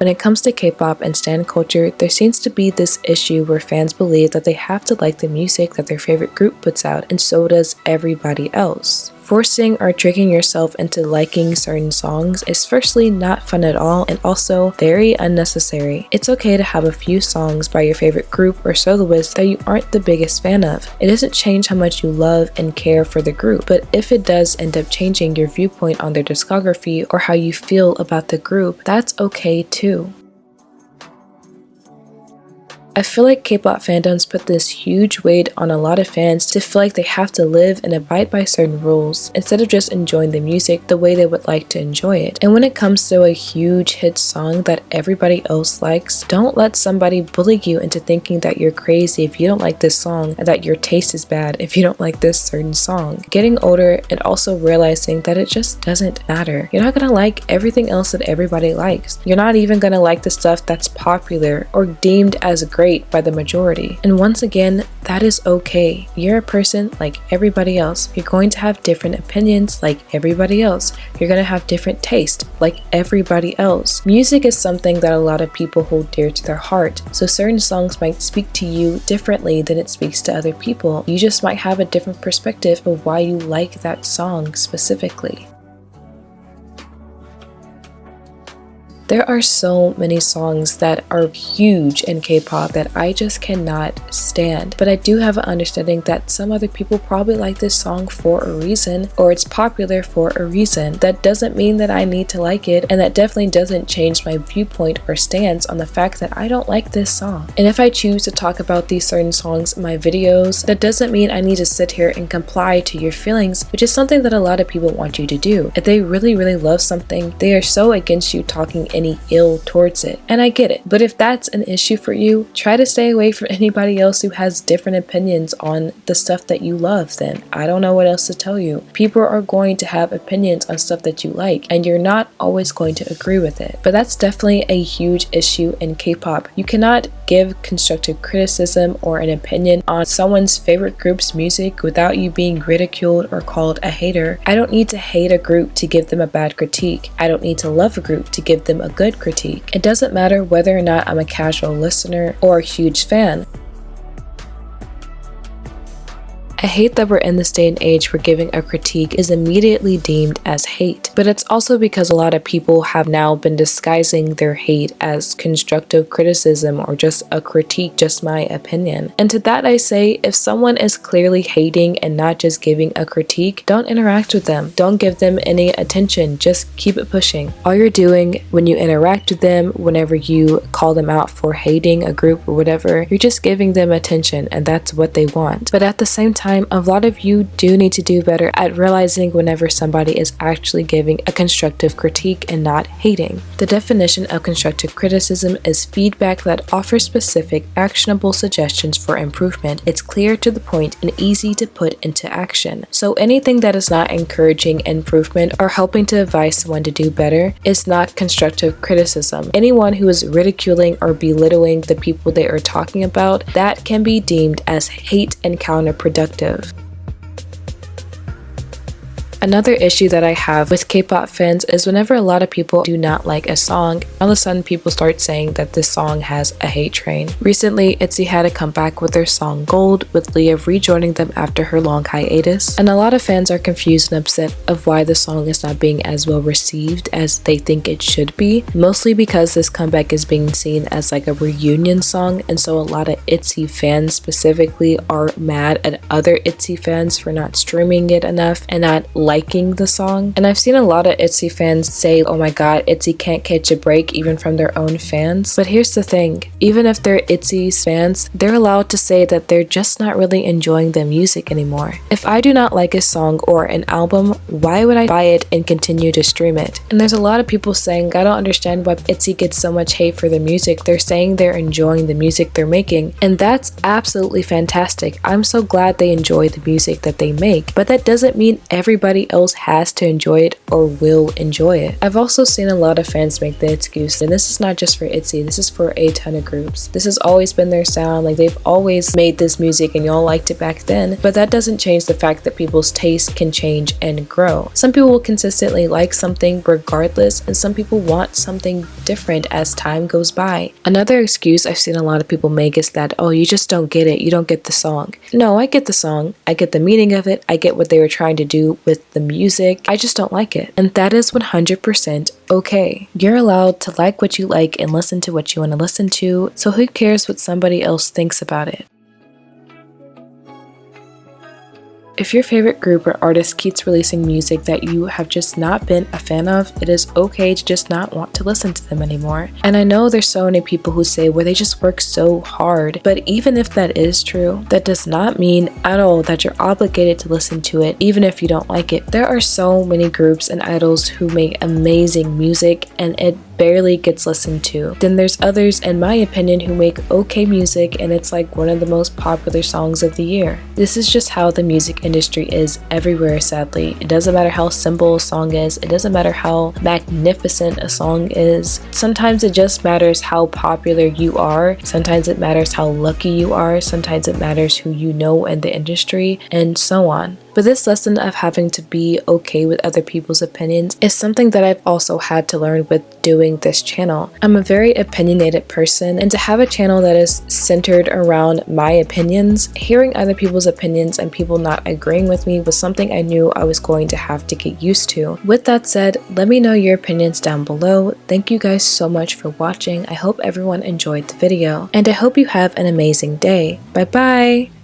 When it comes to K-pop and stan culture, there seems to be this issue where fans believe that they have to like the music that their favorite group puts out, and so does everybody else. Forcing or tricking yourself into liking certain songs is firstly not fun at all and also very unnecessary. It's okay to have a few songs by your favorite group or soloist that you aren't the biggest fan of. It doesn't change how much you love and care for the group, but if it does end up changing your viewpoint on their discography or how you feel about the group, that's okay too. I feel like K-pop fandoms put this huge weight on a lot of fans to feel like they have to live and abide by certain rules instead of just enjoying the music the way they would like to enjoy it. And when it comes to a huge hit song that everybody else likes, don't let somebody bully you into thinking that you're crazy if you don't like this song and that your taste is bad if you don't like this certain song. Getting older and also realizing that it just doesn't matter. You're not gonna like everything else that everybody likes. You're not even gonna like the stuff that's popular or deemed as great by the majority. And once again, that is okay. You're a person like everybody else. You're going to have different opinions like everybody else. You're going to have different taste like everybody else. Music is something that a lot of people hold dear to their heart. So certain songs might speak to you differently than it speaks to other people. You just might have a different perspective of why you like that song specifically. There are so many songs that are huge in K-pop that I just cannot stand, but I do have an understanding that some other people probably like this song for a reason, or it's popular for a reason. That doesn't mean that I need to like it, and that definitely doesn't change my viewpoint or stance on the fact that I don't like this song. And if I choose to talk about these certain songs in my videos, that doesn't mean I need to sit here and comply to your feelings, which is something that a lot of people want you to do. If they really love something, they are so against you talking any ill towards it. And I get it, but if that's an issue for you, try to stay away from anybody else who has different opinions on the stuff that you love. Then I don't know what else to tell you. People are going to have opinions on stuff that you like, and you're not always going to agree with it. But that's definitely a huge issue in K-pop. You cannot give constructive criticism or an opinion on someone's favorite group's music without you being ridiculed or called a hater. I don't need to hate a group to give them a bad critique. I don't need to love a group to give them a good critique. It doesn't matter whether or not I'm a casual listener or a huge fan. I hate that we're in this day and age where giving a critique is immediately deemed as hate, but it's also because a lot of people have now been disguising their hate as constructive criticism or just a critique, just my opinion. And to that I say, if someone is clearly hating and not just giving a critique, don't interact with them. Don't give them any attention, just keep it pushing. All you're doing when you interact with them, whenever you call them out for hating a group or whatever, you're just giving them attention, and that's what they want. But at the same time, a lot of you do need to do better at realizing whenever somebody is actually giving a constructive critique and not hating. The definition of constructive criticism is feedback that offers specific, actionable suggestions for improvement. It's clear, to the point, and easy to put into action. So anything that is not encouraging improvement or helping to advise someone to do better is not constructive criticism. Anyone who is ridiculing or belittling the people they are talking about, that can be deemed as hate and counterproductive. Another issue that I have with K-pop fans is whenever a lot of people do not like a song, all of a sudden people start saying that this song has a hate train. Recently, ITZY had a comeback with their song Gold, with Leah rejoining them after her long hiatus, and a lot of fans are confused and upset of why the song is not being as well received as they think it should be, mostly because this comeback is being seen as like a reunion song, and so a lot of ITZY fans specifically are mad at other ITZY fans for not streaming it enough and not liking the song. And I've seen a lot of ITZY fans say, oh my god, ITZY can't catch a break even from their own fans. But here's the thing, even if they're ITZY's fans, they're allowed to say that they're just not really enjoying the music anymore. If I do not like a song or an album, why would I buy it and continue to stream it? And there's a lot of people saying, I don't understand why ITZY gets so much hate for their music. They're saying they're enjoying the music they're making, and that's absolutely fantastic. I'm so glad they enjoy the music that they make, but that doesn't mean everybody somebody else has to enjoy it or will enjoy it. I've also seen a lot of fans make the excuse, and this is not just for ITZY, this is for a ton of groups. This has always been their sound, like they've always made this music and y'all liked it back then, but that doesn't change the fact that people's taste can change and grow. Some people will consistently like something regardless, and some people want something different as time goes by. Another excuse I've seen a lot of people make is that, oh, you just don't get it, you don't get the song. No, I get the song, I get the meaning of it, I get what they were trying to do with the music, I just don't like it. And that is 100% okay. You're allowed to like what you like and listen to what you want to listen to, so who cares what somebody else thinks about it? If your favorite group or artist keeps releasing music that you have just not been a fan of, it is okay to just not want to listen to them anymore. And I know there's so many people who say, well, they just work so hard. But even if that is true, that does not mean at all that you're obligated to listen to it, even if you don't like it. There are so many groups and idols who make amazing music and it barely gets listened to. Then there's others, in my opinion, who make okay music and it's like one of the most popular songs of the year. This is just how the music industry is everywhere, sadly. It doesn't matter how simple a song is, it doesn't matter how magnificent a song is. Sometimes it just matters how popular you are, sometimes it matters how lucky you are, sometimes it matters who you know in the industry, and so on. But this lesson of having to be okay with other people's opinions is something that I've also had to learn with doing this channel. I'm a very opinionated person, and to have a channel that is centered around my opinions, hearing other people's opinions and people not agreeing with me was something I knew I was going to have to get used to. With that said, let me know your opinions down below. Thank you guys so much for watching. I hope everyone enjoyed the video, and I hope you have an amazing day. Bye bye!